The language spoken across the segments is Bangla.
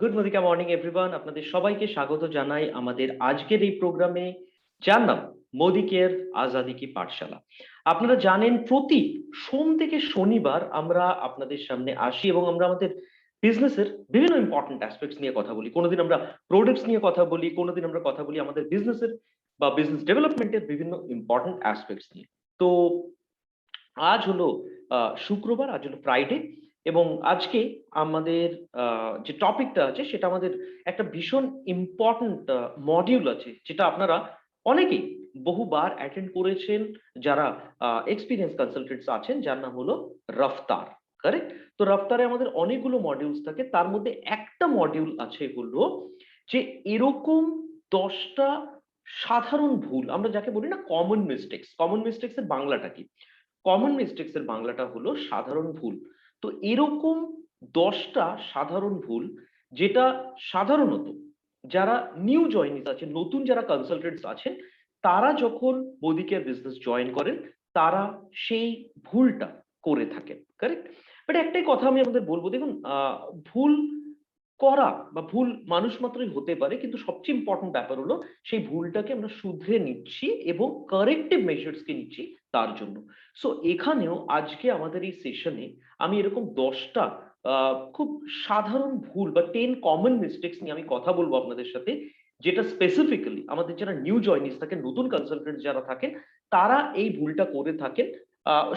গুড মর্নিং মর্নিং এভরিওয়ান, আপনাদের সবাইকে স্বাগত জানাই আমাদের আজকের এই প্রোগ্রামে, যার নাম মোদি কেয়ার আজাদি কি পাঠশালা। আপনারা জানেন প্রতি সোম থেকে শনিবার আমরা আপনাদের সামনে আসি এবং আমরা আমাদের বিজনেসের বিভিন্ন ইম্পর্টেন্ট অ্যাসপেক্টস নিয়ে কথা বলি। কোনোদিন আমরা প্রোডাক্টস নিয়ে কথা বলি, কোনোদিন আমরা কথা বলি আমাদের বিজনেসের বা বিজনেস ডেভেলপমেন্টের বিভিন্ন ইম্পর্টেন্ট অ্যাসপেক্টস নিয়ে। তো আজ হলো শুক্রবার, আজ হলো ফ্রাইডে এবং আজকে আমাদের যে টপিকটা আছে সেটা আমাদের একটা ভীষণ ইম্পর্ট্যান্ট মডিউল আছে, যেটা আপনারা অনেকেই বহুবার অ্যাটেন্ড করেছেন, যারা এক্সপিরিয়েন্স কনসালটেন্টস আছেন, যার নাম হলো রফতার। কারেক্ট? তো রফতারে আমাদের অনেকগুলো মডিউলস থাকে, তার মধ্যে একটা মডিউল আছে হলো যে এরকম 10টা সাধারণ ভুল, আমরা যাকে বলি না কমন মিস্টেক্স। কমন মিস্টেক্স এর বাংলাটা কি? কমন মিস্টেক্স এর বাংলাটা হলো সাধারণ ভুল। তো এরকম 10টা সাধারণ ভুল, যেটা সাধারণত যারা নিউ জয়েনিস আছেন, নতুন যারা কনসালটেন্টস আছেন, তারা যখন বৌদিকে বিজনেস জয়েন করেন, তারা সেই ভুলটা করে থাকেন। কারেক্ট? বাট একটাই কথা আমি আমাদের বলবো, দেখুন, ভুল করা বা ভুল মানুষ মাত্রই হতে পারে, কিন্তু সবচেয়ে ইম্পর্টেন্ট ব্যাপার হলো সেই ভুলটাকে আমরা শুধরে নিচ্ছি এবং কারেক্টিভ মেজার্স কে নিচ্ছি তার জন্য। সো এখানেও আজকে আমাদের এই সেশনে আমি এরকম 10টা খুব সাধারণ ভুল বা 10 কমন মিস্টেক্স নিয়ে আমি কথা বলবো আপনাদের সাথে, যেটা স্পেসিফিক্যালি আমাদের যারা নিউ জয়নিস থাকেন, নতুন কনসালটেন্ট যারা থাকেন, তারা এই ভুলটা করে থাকেন।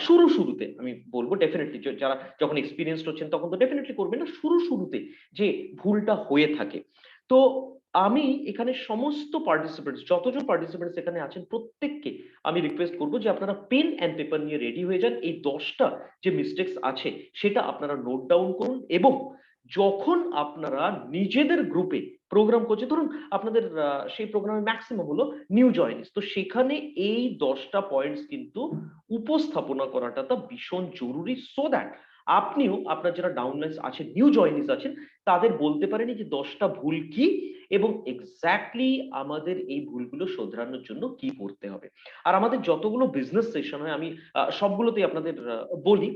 শুরুতে আমি বলবো ডেফিনেটলি, যারা যখন এক্সপিরিয়েন্সড হচ্ছেন তখন তো ডেফিনেটলি করবেন না, শুরুতে যে ভুলটা হয়ে থাকে। তো আমি এখানে সমস্ত পার্টিসিপেন্টস, যতজন পার্টিসিপেন্টস এখানে আছেন, প্রত্যেককে আমি রিকোয়েস্ট করবো যে আপনারা পেন অ্যান্ড পেপার নিয়ে রেডি হয়ে যান। এই 10টা যে মিস্টেক্স আছে সেটা আপনারা নোট ডাউন করুন, এবং যখন আপনারা নিজেদের গ্রুপে প্রোগ্রাম করছে, ধরুন আপনাদের সেই প্রোগ্রামে ম্যাক্সিমাম হলো নিউ জয়েনিস, তো সেখানে এই 10টা পয়েন্টস কিন্তু উপস্থাপনা করাটা তা ভীষণ জরুরি, সো দ্যাট আপনিও আপনার যারা ডাউনলাইন্স আছেন, নিউ জয়েনিস আছেন, তাদের বলতে পারেন যে 10টা ভুল কি এবং এক্স্যাক্টলি আমাদের এই ভুলগুলো শোধরানোর জন্য কি করতে হবে। আর আমাদের যতগুলো বিজনেস সেশন হয়, আমি সবগুলোতেই আপনাদের বলি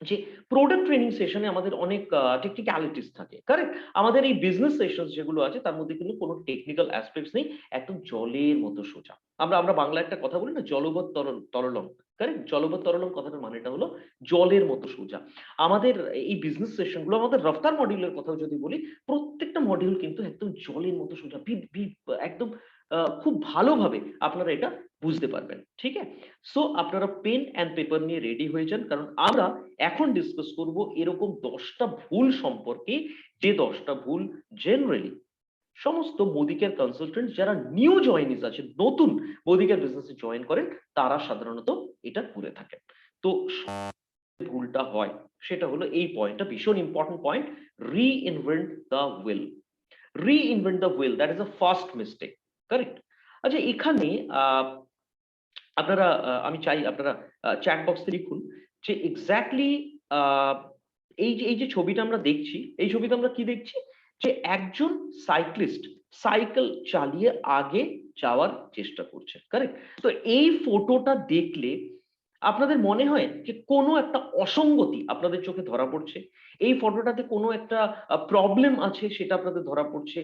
যে প্রোডাক্ট ট্রেনিং সেশনে আমাদের অনেক টেকনিক্যালিটিস থাকে। কারেক্ট? আমাদের এই বিজনেস সেশন যেগুলো আছে তার মধ্যে কিন্তু কোনো টেকনিক্যাল অ্যাসপেক্টস নেই, একদম জলের মতো সোজা। আমরা আমরা বাংলা একটা কথা বলি না, জলবৎ তরলং। কারেক্ট? জলবৎ তরলং কথাটার মানেটা হলো জলের মতো সোজা। আমাদের এই বিজনেস সেশন গুলো, আমাদের রফতার মডিউলের কথাও যদি বলি, প্রত্যেকটা মডিউল কিন্তু একদম জলের মতো সোজা, একদম খুব ভালোভাবে আপনারা এটা বুঝতে পারবেন। ঠিক আছে? সো আপনারা পেন অ্যান্ড পেপার নিয়ে রেডি হয়ে যান, কারণ আমরা এখন ডিসকাস করব এরকম 10টা ভুল সম্পর্কে, যে 10টা ভুল জেনারেলি সমস্ত মোদিকের কনসালটেন্ট যারা নিউ জয়েনিস আছে, নতুন মোদিকের বিজনেসে জয়েন করেন, তারা সাধারণত এটা করে থাকেন। তো ভুলটা হয় সেটা হলো এই পয়েন্টটা, ভীষণ important point, reinvent the wheel. Reinvent the wheel, that is a first mistake. Correct? আচ্ছা, এখানে আপনারা আমি চাই আপনারা চ্যাট বক্সে লিখুন যে এক্স্যাক্টলি এই যে ছবিটা আমরা দেখছি, এই ছবিতে আমরা কি দেখছি? যে একজন সাইক্লিস্ট সাইকেল চালিয়ে আগে যাওয়ার চেষ্টা করছে। কারেক্ট? তো এই ফটোটা দেখলে আপনাদের মনে হয় যে কোনো একটা অসঙ্গতি আপনাদের চোখে ধরা পড়ছে? এই ফটোটাতে কোনো একটা প্রবলেম আছে সেটা আপনাদের ধরা পড়ছে?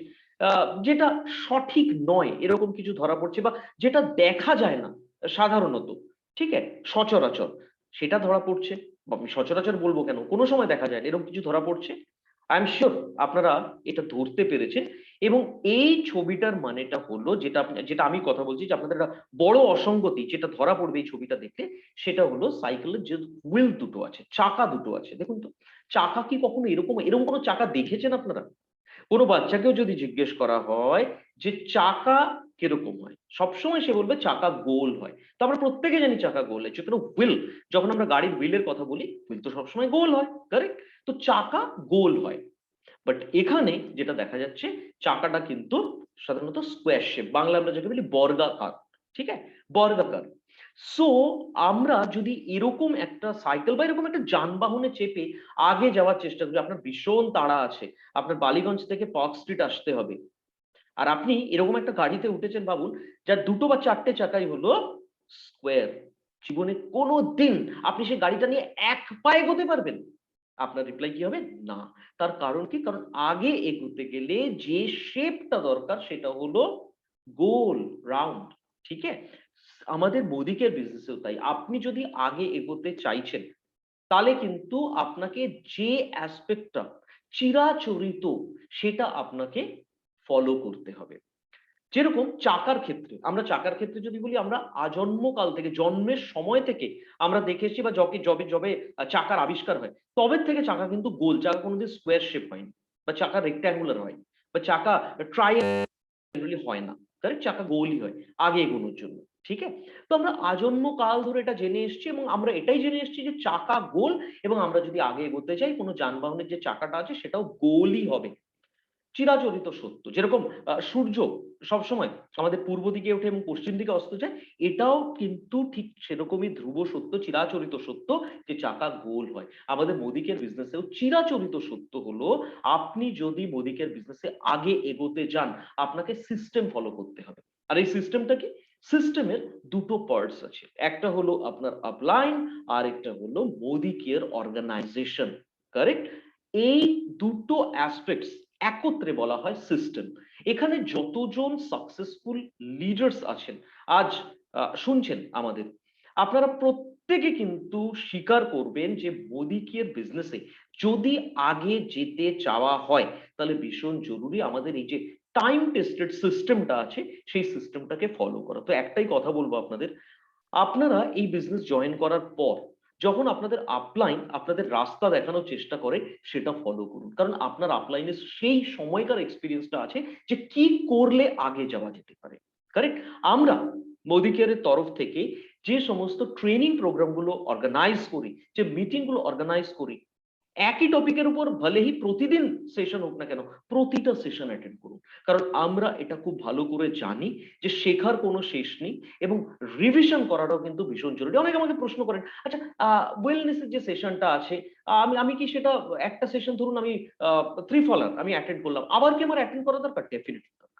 যেটা সঠিক নয় এরকম কিছু ধরা পড়ছে, বা যেটা দেখা যায় না সাধারণত, ঠিক আছে? সচরাচর সেটা ধরা পড়ছে। বা আমি সচরাচর বলবো কেন, কোনো সময় দেখা যায় না, এরকম কিছু ধরা পড়ছে। আই এম সিউর আপনারা এটা ধরতে পেরেছেন। এবং এই ছবিটার মানেটা হলো, যেটা আমি কথা বলছি, যে আপনাদের একটা বড় অসঙ্গতি যেটা ধরা পড়বে এই ছবিটা দেখলে, সেটা হলো সাইকেলের যে হুইল দুটো আছে, চাকা দুটো আছে, দেখুন তো, চাকা কি কখনো এরকম এরকম কোনো চাকা দেখেছেন আপনারা? কোনো বাচ্চাকেও যদি জিজ্ঞেস করা হয় যে চাকা কিরকম হয়, সবসময় সে বলবে চাকা গোল হয়। তো আমরা প্রত্যেকে জানি চাকা গোল হয়, কিন্তু হুইল, যখন আমরা গাড়ির হুইলের কথা বলি, হুইল তো সবসময় গোল হয়। কারেক্ট? তো চাকা গোল হয়, বাট এখানে যেটা দেখা যাচ্ছে, চাকাটা কিন্তু সাধারণত স্কোয়ার শেপ, বাংলা আমরা যাকে বলি বর্গাকার। ঠিক আছে? বর্গাকার। সো আমরা যদি এরকম একটা সাইকেল বা এরকম একটা যানবাহনে চেপে আগে যাওয়ার চেষ্টা করি, আপনার ভীষণ তাড়া আছে, আপনার বালিগঞ্জ থেকে পার্ক স্ট্রিট আসতে হবে, আর আপনি এরকম একটা গাড়িতে উঠেছেন ভাবুন, যার দুটো বা চারটে চাকাই হলো স্কোয়ার, জীবনে কোনো দিন আপনি সেই গাড়িটা নিয়ে এক পা এগোতে পারবেন? আপনার রিপ্লাই কি হবে? না। তার কারণ কি? কারণ আগে এগোতে গেলে যে শেপটা দরকার সেটা হলো গোল, রাউন্ড। ঠিক আছে? আমাদের মোদিকের বিজনেসেও তাই। আপনি যদি আগে এগোতে চাইছেন, তাহলে কিন্তু আপনাকে যে অ্যাসপেক্টটা চিরাচরিত সেটা আপনাকে ফলো করতে হবে। যেরকম চাকার ক্ষেত্রে, আমরা চাকার ক্ষেত্রে যদি বলি, আমরা আজন্মকাল থেকে, জন্মের সময় থেকে আমরা দেখে এসেছি, বা যবে যবে চাকার আবিষ্কার হয়, তবে থেকে চাকা কিন্তু গোল। চাকা কোনোদিন স্কোয়ার শেপ হয়নি, বা চাকা রেক্ট্যাঙ্গুলার হয়, বা চাকা জেনারেলি হয় না। কারেক্ট? চাকা গোলই হয় আগে এগোনোর জন্য। ঠিক আছে? তো আমরা আজন্ম কাল ধরে এটা জেনে এসেছি, এবং আমরা এটাই জেনে এসেছি যে চাকা গোল, এবং আমরা যদি আগে এগোতে চাই, কোনো যানবাহনের যে চাকাটা আছে সেটাও গোলই হবে। চিরাচরিত সত্য। যেরকম সূর্য সবসময় আমাদের পূর্ব দিকে ওঠে এবং পশ্চিম দিকে অস্ত যায়, এটাও কিন্তু ঠিক সেরকমই ধ্রুব সত্য, চিরাচরিত সত্য যে চাকা গোল হয়। আমাদের মোদিকের বিজনেসেও চিরাচরিত সত্য হলো, আপনি যদি মোদিকের বিজনেসে আগে এগোতে যান, আপনাকে সিস্টেম ফলো করতে হবে। আর এই সিস্টেমটা কি? সিস্টেমের দুটো পার্টস আছে। একটা হলো আপনার আপলাইন, আর একটা হলো মোদি কেয়ার অর্গানাইজেশন। কারেক্ট? এই দুটো অ্যাসপেক্টস একত্রে বলা হয় সিস্টেম। এখানে যতজন সাকসেসফুল লিডার্স আছেন, আজ শুনছেন আমাদের, আপনারা প্রত্যেকে কিন্তু স্বীকার করবেন যে মোদি কেয়ার বিজনেসে যদি আগে যেতে চাওয়া হয়, তাহলে ভীষণ জরুরি আমাদের এই যে টাইম টেস্টেড সিস্টেমটা আছে, সেই সিস্টেমটাকে ফলো করা। তো একটাই কথা বলবো আপনাদের, আপনারা এই বিজনেস জয়েন করার পর যখন আপনাদের আপলাইন আপনাদের রাস্তা দেখানোর চেষ্টা করে, সেটা ফলো করুন। কারণ আপনার আপলাইনে সেই সময়কার এক্সপিরিয়েন্সটা আছে যে কি করলে আগে যাওয়া যেতে পারে। কারেক্ট? আমরা মোদি কেয়ারের তরফ থেকে যে সমস্ত ট্রেনিং প্রোগ্রামগুলো অর্গানাইজ করি, যে মিটিংগুলো অর্গানাইজ করি, একই টপিকের উপর ভলেই প্রতিদিন সেশন হোক না কেন, প্রতিটা সেশন অ্যাটেন্ড করুন। কারণ আমরা এটা খুব ভালো করে জানি যে শেখার কোনো শেষ নেই, এবং রিভিশন করাটাও কিন্তু ভীষণ জরুরি। অনেকে আমাকে প্রশ্ন করেন, আচ্ছা ওয়েলনেস এর যে সেশনটা আছে, আমি আমি কি সেটা একটা সেশন, ধরুন আমি ত্রিফলার আমি অ্যাটেন্ড করলাম, আবার কি আমার অ্যাটেন্ড করা দরকার? ডেফিনিটলি দরকার।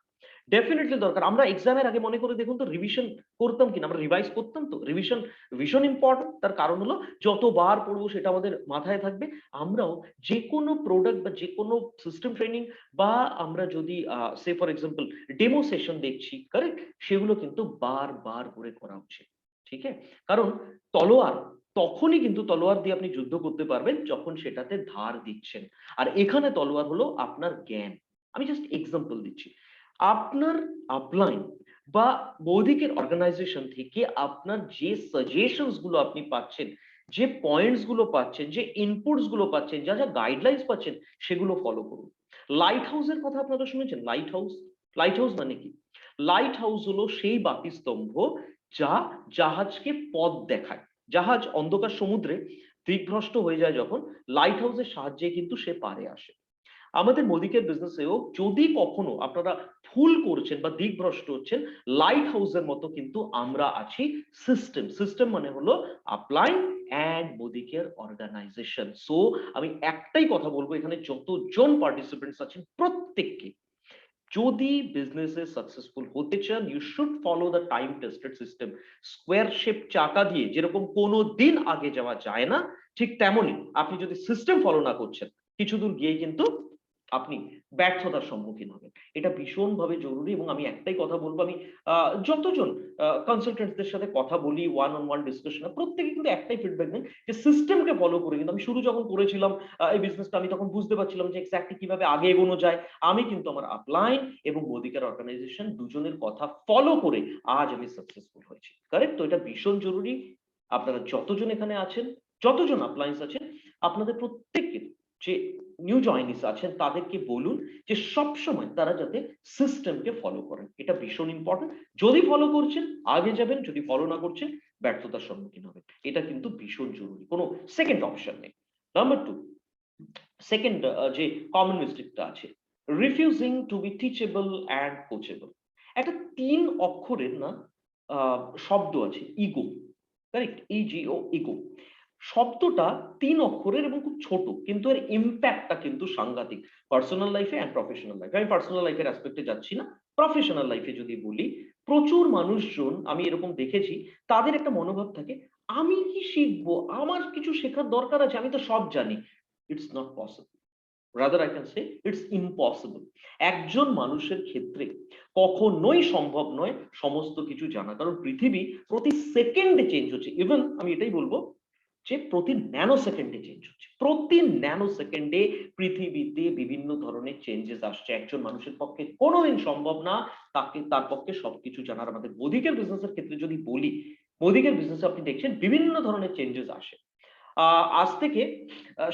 ডেফিনিটলি দরকার। আমরা এক্সামের আগে মনে করে দেখুন তো রিভিশন করতাম কিনা, আমরা রিভাইজ করতাম তো? রিভিশন ভীষণ ইম্পর্টেন্ট। তার কারণ হলো যতবার পড়বো সেটা আমাদের মাথায় থাকবে। আমরাও যে কোনো প্রোডাক্ট বা যে কোনো সিস্টেম ট্রেনিং, বা আমরা যদি সে ফর এক্সাম্পল ডেমো সেশন দেখছি, কারেক্ট, সেগুলো কিন্তু বারবার করে করা উচিত। ঠিক আছে? কারণ তলোয়ার তখনই কিন্তু তলোয়ার দিয়ে আপনি যুদ্ধ করতে পারবেন যখন সেটাতে ধার দিচ্ছেন। আর এখানে তলোয়ার হলো আপনার জ্ঞান। আমি জাস্ট এক্সাম্পল দিচ্ছি। আপনার আপলাইন বা বৌদিকের অর্গানাইজেশন থেকে আপনার যে সাজেশনস গুলো আপনি পাচ্ছেন, যে পয়েন্টস গুলো পাচ্ছেন, যে ইনপুটস গুলো পাচ্ছেন, যা যা গাইডলাইন্স পাচ্ছেন, সেগুলো ফলো করুন। লাইট হাউসের কথা আপনারা শুনেছেন? লাইট হাউস, লাইট হাউস মানে কি? লাইট হাউস হলো সেই বাতিস্তম্ভ যা জাহাজকে পথ দেখায়। জাহাজ অন্ধকার সমুদ্রে দিকভ্রষ্ট হয়ে যায় যখন, লাইট হাউসের সাহায্যে কিন্তু সে পারে আসে। আমাদের মোদিকের বিজনেসেও যদি কখনো আপনারা ভুল করছেন বা দিকভ্রষ্ট হচ্ছেন, লাইট হাউসের মতো কিন্তু আমরা আছি সিস্টেম। সিস্টেম মানে হলো আপলাইন অ্যান্ড মোদিকের অর্গানাইজেশন। সো আমি একটাই কথা বলবো, এখানে যতজন পার্টিসিপেন্টস আছেন প্রত্যেককে, যদি বিজনেসে সাকসেসফুল হতে চান, you should follow the time tested system. Square shape চাকা দিয়ে যেরকম কোনো দিন আগে যাওয়া যায় না, ঠিক তেমনই আপনি যদি সিস্টেম ফলো না করছেন, কিছু দূর গিয়ে কিন্তু আপনি ব্যর্থতার সম্মুখীন হবেন। এটা ভীষণভাবে জরুরি, এবং আমি একটাই কথা বলবো, আমি যতজন কনসালটেন্টসদের সাথে কথা বলি ওয়ান অন ওয়ান ডিসকাশনে, প্রত্যেকে কিন্তু একটাই ফিডব্যাক দেন যে সিস্টেমকে ফলো করে। কিন্তু আমি শুরু যখন করেছিলাম এই বিজনেসটা, আমি তখন বুঝতে পারছিলাম যে এক্স্যাক্টলি কিভাবে আগে এগোনো যায়। আমি কিন্তু আমার আপলাইন এবং মোদিকের অর্গানাইজেশন দুজনের কথা ফলো করে আজ আমি সাকসেসফুল হয়েছি। কারেক্ট? তো এটা ভীষণ জরুরি। আপনারা যতজন এখানে আছেন, যতজন আপলাইন্স আছেন, আপনাদের প্রত্যেককে, যে নিউ জয়েনিস আছেন, তাদেরকে বলুন যে সবসময় তারা যাতে সিস্টেমকে ফলো করেন। এটা ভীষণ ইম্পর্টেন্ট। যদি ফলো করছেন আগে যাবেন, যদি ফলো না করছেন ব্যর্থতার সম্মুখীন হবেন। এটা কিন্তু ভীষণ জরুরি, কোনো সেকেন্ড অপশন নেই। নাম্বার টু, সেকেন্ড যে কমন মিস্টেকটা আছে, refusing to be teachable and coachable. একটা তিন অক্ষরের না শব্দ আছে, ইগো। কারেক্ট? ইজিও, ইগো শব্দটা তিন অক্ষরের এবং খুব ছোট, কিন্তু এর ইম্প্যাক্টটা কিন্তু সাংঘাতিক পার্সোনাল লাইফে এন্ড প্রফেশনাল লাইফে। আমি পার্সোনাল লাইফের অ্যাসপেক্টে যাচ্ছি না, প্রফেশনাল লাইফে যদি বলি, প্রচুর মানুষজন আমি এরকম দেখেছি, তাদের একটা মনোভাব থাকে, আমি কি শিখবো, আমার কিছু শেখার দরকার আছে, আমি তো সব জানি। It's not possible, rather I can say it's impossible. একজন মানুষের ক্ষেত্রে কখনোই সম্ভব নয় সমস্ত কিছু জানা, কারণ পৃথিবী প্রতি সেকেন্ডে চেঞ্জ হচ্ছে। ইভেন আমি এটাই বলবো যে প্রতি ন্যানো সেকেন্ডে চেঞ্জ হচ্ছে, প্রতি ন্যানো সেকেন্ডে পৃথিবীতে বিভিন্ন ধরনের চেঞ্জেস আসছে। একজন মানুষের পক্ষে কোনোদিন সম্ভব না তার পক্ষে সবকিছু জানার। আমাদের মোদিকের বিজনেসের ক্ষেত্রে যদি বলি, মোদিকের বিজনেসে আপনি দেখছেন বিভিন্ন ধরনের চেঞ্জেস আসে। আজ থেকে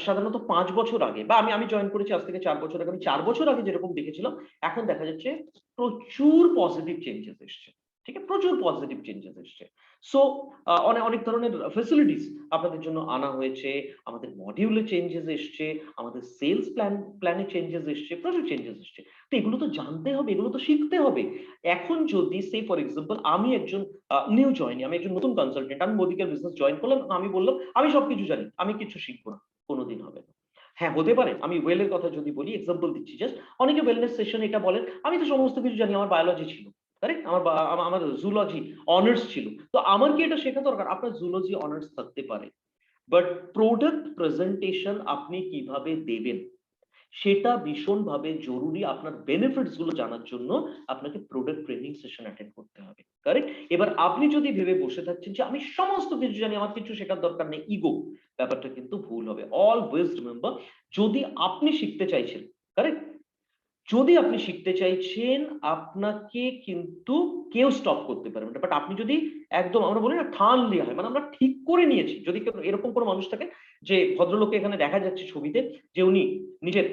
সাধারণত ৫ বছর আগে, বা আমি আমি জয়েন করেছি আজ থেকে ৪ বছর আগে, আমি ৪ বছর আগে যেরকম দেখেছিলাম এখন দেখা যাচ্ছে প্রচুর পজিটিভ চেঞ্জেস এসছে। ঠিক আছে, প্রচুর পজিটিভ চেঞ্জেস এসছে। সো অনেক অনেক ধরনের ফেসিলিটিস আপনাদের জন্য আনা হয়েছে, আমাদের মডিউলে চেঞ্জেস এসছে, আমাদের সেলস প্ল্যানে চেঞ্জেস এসছে, প্রচুর চেঞ্জেস এসছে। তো এগুলো তো জানতে হবে, এগুলো তো শিখতে হবে। এখন যদি সে ফর এক্সাম্পল আমি একজন নিউ জয়েনি, আমি একজন নতুন কনসালটেন্ট, আমি মোদিকের বিজনেস জয়েন করলাম, আমি বললাম আমি সবকিছু জানি, আমি কিছু শিখবো না, কোনোদিন হবে না। হ্যাঁ, হতে পারে। আমি ওয়েলের কথা যদি বলি, এক্সাম্পল দিচ্ছি জাস্ট, অনেকে ওয়েলনেস সেশন এটা বলেন আমি তো সমস্ত কিছু জানি, আমার বায়োলজি ছিল, কারেক্ট, আমার জুলজি অনার্স ছিল, তো আমার কি এটা শেখা দরকার? আপনার জুলজি অনার্স থাকতে পারে, বাট প্রোডাক্ট প্রেজেন্টেশন আপনি কিভাবে দেবেন সেটা ভীষণভাবে জরুরি। আপনার বেনিফিটস গুলো জানার জন্য আপনাকে প্রোডাক্ট ট্রেনিং সেশন অ্যাটেন্ড করতে হবে, কারেক্ট। এবার আপনি যদি ভেবে বসে থাকছেন যে আমি সমস্ত কিছু জানি, আমার কিছু শেখার দরকার নেই, ইগো, ব্যাপারটা কিন্তু ভুল হবে। অলওয়েজ রিমেম্বার, যদি আপনি শিখতে চাইছেন, কারেক্ট, যদি আপনি শিখতে চাইছেন, আপনাকে কিন্তু কেউ স্টপ করতে পারবে না। বাট আপনি যদি একদম, আমরা বলি না, ঠান লিয়া হয়, মানে আমরা ঠিক করে নিয়েছি, যদি এরকম কোনো মানুষ থাকে, যে ভদ্রলোককে এখানে দেখা যাচ্ছে ছবিতে, যে উনি নিজের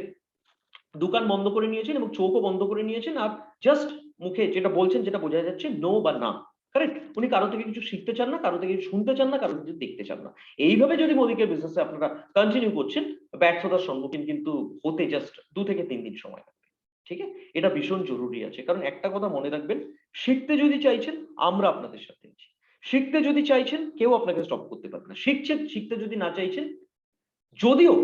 দোকান বন্ধ করে নিয়েছেন এবং চোখও বন্ধ করে নিয়েছেন, আর জাস্ট মুখে যেটা বলছেন, যেটা বোঝা যাচ্ছে নো বা না, কারেক্ট। উনি কারো থেকে কিছু শিখতে চান না, কারো থেকে কিছু শুনতে চান না, কারো কিছু দেখতে চান না। এইভাবে যদি মোদিকে বিজনেসে আপনারা কন্টিনিউ করছেন, ব্যর্থতার সম্মুখীন কিন্তু হতে জাস্ট 2 থেকে 3 দিন সময় লাগবে। ঠিক আছে, এটা ভীষণ জরুরি আছে, কারণ একটা কথা মনে রাখবেন, শিখতে যদি চাইছেন আমরা আপনাদের সাথে আছি, শিখতে যদি চাইছেন কেউ আপনাকে স্টপ করতে পারবে না, শিখতে যদি না চাইছেন, যদিও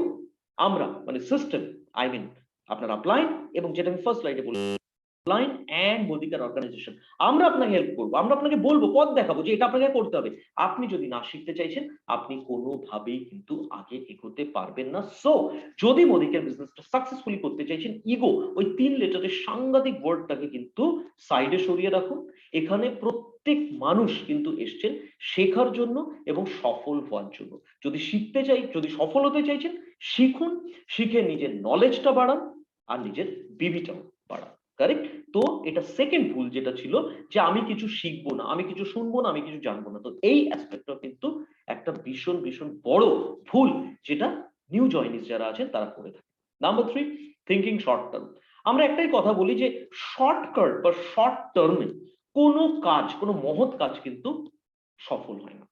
আমরা মানে সিস্টেম, আই মিন আপনার আপলাইন, এবং যেটা আমি ফার্স্ট স্লাইডে বলি, আপলাইন এন্ড মোদিকার অর্গানাইজেশন, আমরা আপনাকে হেল্প করবো, আমরা আপনাকে বলবো, পথ দেখাবো যে এটা আপনাকে করতে হবে। আপনি যদি না শিখতে চাইছেন, আপনি কোনোভাবেই কিন্তু আগে এগোতে পারবেন না। সো যদি মোদিকের বিজনেসটা সাকসেসফুলি করতে চাইছেন, ইগো, ওই 3 লেটারের সাংঘাতিক ওয়ার্ডটাকে কিন্তু সাইডে সরিয়ে রাখুন। এখানে প্রত্যেক মানুষ কিন্তু এসছেন শেখার জন্য এবং সফল হওয়ার জন্য। যদি শিখতে চাই, যদি সফল হতে চাইছেন, শিখুন, শিখে নিজের নলেজটা বাড়ান আর নিজের বিবিটাও বাড়ান, কারেক্ট। তো এটা সেকেন্ড ভুল যেটা ছিল, যে আমি কিছু শিখবো না, আমি কিছু শুনবো না, আমি কিছু জানবো না। তো এই অ্যাসপেক্টটা কিন্তু একটা ভীষণ ভীষণ বড় ভুল, যেটা নিউ জয়নিস যারা আছেন তারা করে থাকে। Number 3, thinking short term. আমরা একটাই কথা বলি যে শর্টকাট বা শর্ট টার্মে কোনো কাজ, কোনো মহৎ কাজ কিন্তু সফল হয় না,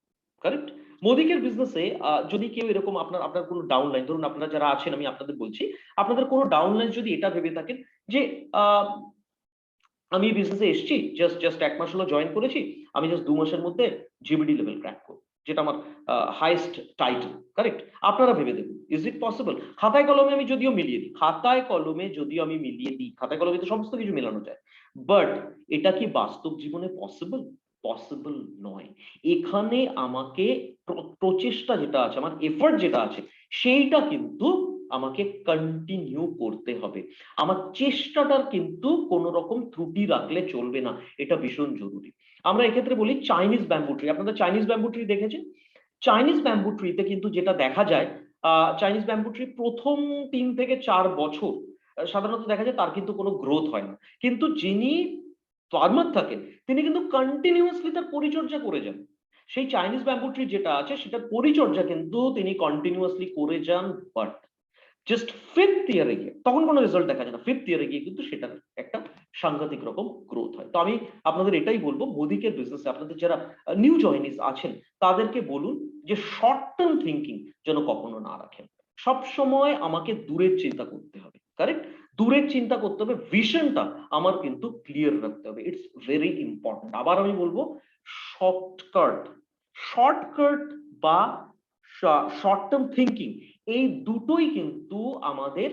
কারেক্ট। মোদিকের বিজনেসে যদি কেউ এরকম, আপনার আপনার কোনো ডাউনলাইন, ধরুন আপনারা যারা আছেন, আমি আপনাদের বলছি, আপনাদের কোনো ডাউনলাইন যদি এটা ভেবে থাকেন যে আহ, আমি বিজনেসে এসেছি, জাস্ট জাস্ট 1 মাস হলো জয়েন করেছি, আমি জাস্ট 2 মাসের মধ্যে জিবিডি লেভেল ক্র্যাক করব, যেটা আমার হাইয়েস্ট টাইটেল, কারেক্ট। আপনারা ভেবে দেখুন, ইজ ইট পসিবল? খাতায় কলমে আমি যদিও মিলিয়ে দিই, খাতায় কলমে যদিও আমি মিলিয়ে দিই, খাতায় কলমে তো সমস্ত কিছু মেলানো যায়, বাট এটা কি বাস্তব জীবনে পসিবল? পসিবল নয়। এখানে আমাকে প্রচেষ্টা যেটা আছে, আমার এফর্ট যেটা আছে, সেইটা কিন্তু আমাকে কন্টিনিউ করতে হবে। আমার চেষ্টাটার কিন্তু কোন রকম ত্রুটি রাখলে চলবে না, এটা ভীষণ জরুরি। আমরা এক্ষেত্রে বলি চাইনিজ ব্যাম্বু ট্রি। আপনারা চাইনিজ ব্যাম্বু ট্রি দেখেছেন? চাইনিজ ব্যাম্বু ট্রিতে কিন্তু যেটা দেখা যায়, চাইনিজ ব্যাম্বু ট্রি প্রথম 3 থেকে 4 বছর সাধারণত দেখা যায় তার কিন্তু কোনো গ্রোথ হয় না, কিন্তু যিনি ফার্মার থাকেন তিনি কিন্তু কন্টিনিউয়াসলি তার পরিচর্যা করে যান। সেই চাইনিজ ব্যাম্বু ট্রি যেটা আছে সেটার পরিচর্যা কিন্তু তিনি কন্টিনিউয়াসলি করে যান, বাট জাস্ট 5th ইয়ারে গিয়ে তখন কোনো রেজাল্ট দেখা যায় না, 5th ইয়ারে গিয়ে কিন্তু সেটার একটা সাংঘাতিক রকম গ্রোথ হয়। তো আমি আপনাদের এটাই বলবো, মোদিকের বিজনেসে আপনাদের যারা নিউ জয়নিস আছেন তাদেরকে বলুন যে শর্ট টার্ম থিঙ্কিং যেন কখনো না রাখেন। সব সময় আমাকে দূরের চিন্তা করতে হবে, কারেক্ট। দূরের চিন্তা করতে হবে, ভিশনটা আমার কিন্তু ক্লিয়ার রাখতে হবে, ইটস ভেরি ইম্পর্টেন্ট। আবার আমি বলবো, শর্টকাট, শর্টকাট বা শর্ট টার্ম থিঙ্কিং, এই দুটোই কিন্তু আমাদের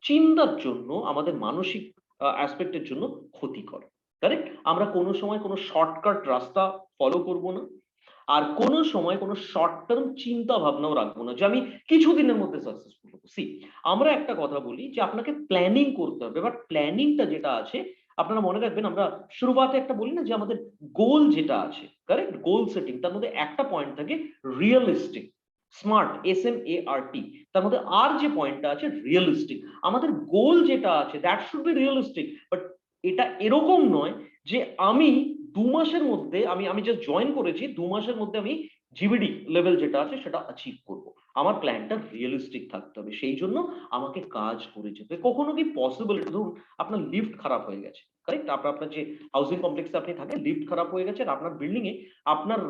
চিন্তার জন্য, আমাদের মানসিক অ্যাসপেক্টের জন্য ক্ষতিকর, কারেক্ট। আমরা কোনো সময় কোনো শর্টকাট রাস্তা ফলো করব না, আর কোনো সময় কোনো শর্ট টার্ম চিন্তা ভাবনাও রাখবো না যে আমি কিছুদিনের মধ্যে সাকসেসফুল হবো। সি, আমরা একটা কথা বলি যে আপনাকে প্ল্যানিং করতে হবে, বাট প্ল্যানিংটা যেটা আছে আপনারা মনে রাখবেন, আমরা শুরুতে একটা বলি না যে আমাদের গোল যেটা আছে, কারেক্ট, গোল সেটিং, তার মধ্যে একটা পয়েন্ট থাকে রিয়েলিস্টিক, স্মার্ট, SMART, তার মধ্যে আর যে পয়েন্টটা আছে রিয়েলিস্টিক। আমাদের গোল যেটা আছে that should be realistic, but এটা এরকম নয় যে আমি 2 মাসের মধ্যে, আমি জাস্ট জয়েন করেছি, 2 মাসের মধ্যে আমি জিবিডি লেভেল যেটা আছে সেটা অ্যাচিভ করব। আমার প্ল্যানটা রিয়েলিস্টিক থাকতে হবে, সেই জন্য আমাকে কাজ করে যেতে। কখনো কি পসিবল, ধরুন আপনার লিফট খারাপ হয়ে গেছে, কারেক্ট, আপনার যে হাউসিং কমপ্লেক্সে আপনি থাকেন লিফট খারাপ হয়ে গেছে, আর আপনার বিল্ডিং এ আপনার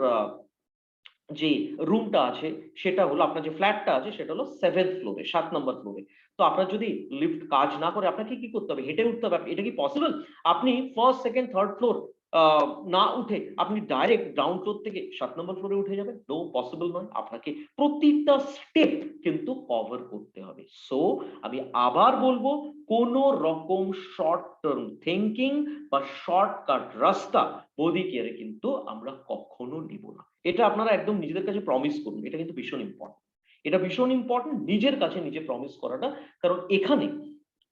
যে রুমটা আছে সেটা হলো, আপনার যে ফ্ল্যাটটা আছে সেটা হলো 7th ফ্লোরে, 7 নম্বর ফ্লোরে। তো আপনার যদি লিফট কাজ না করে আপনাকে কি করতে হবে, হেঁটে উঠতে হবে। এটা কি পসিবল? আপনি ফার্স্ট সেকেন্ড থার্ড ফ্লোর না উঠে আপনি ডাইরেক্ট গ্রাউন্ড ফ্লোর থেকে 7 নম্বর ফ্লোরে উঠে যাবেন? নো, পসিবল নয়। আপনাকে প্রতিটা স্টেপ কিন্তু কভার করতে হবে। সো আমি আবার বলবো, কোন রকম শর্ট টার্ম থিঙ্কিং বা শর্টকাট রাস্তা বডি কেয়ারে কিন্তু আমরা কখনো নিব না। এটা আপনারা একদম নিজেদের কাছে প্রমিস করুন, এটা কিন্তু ভীষণ ইম্পর্টেন্ট। এটা ভীষণ ইম্পর্টেন্ট নিজের কাছে নিজে প্রমিস করাটা, কারণ এখানে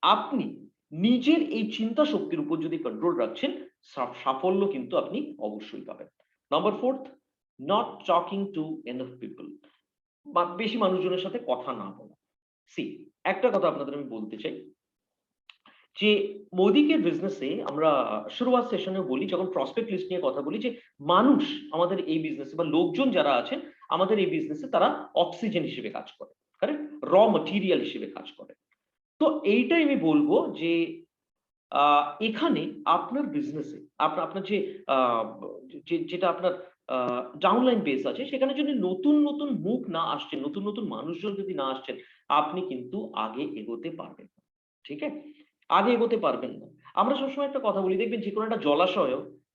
আপনি নিজের এই চিন্তা শক্তির উপর যদি কন্ট্রোল রাখছেন, সাফল্য কিন্তু আপনি অবশ্যই পাবেন। Number fourth, not talking to enough people, বা বেশি মানুষজনের সাথে কথা না বলা। সি, একটা কথা আপনাদের আমি বলতে চাই যে মোদিকের বিজনেসে আমরা শুরুয়াত সেশনে বলি, যখন প্রসপেক্ট লিস্ট নিয়ে কথা বলি, যে মানুষ আমাদের এই বিজনেসে বা লোকজন যারা আছেন আমাদের এই বিজনেসে তারা অক্সিজেন হিসেবে কাজ করে, কারেক্ট, র মেটেরিয়াল হিসেবে কাজ করে। তো এইটাই আমি বলবো যে এখানে আপনার বিজনেসে আপনার যে যেটা আপনার ডাউনলাইন বেস আছে, সেখানে যদি নতুন নতুন মুখ না আসছে, নতুন নতুন মানুষজন যদি না আসছেন, আপনি কিন্তু আগে এগোতে পারবেন না। ঠিক আছে, আগে এগোতে পারবেন না। আমরা সবসময় একটা কথা বলি, দেখবেন যে কোনো একটা জলাশয়,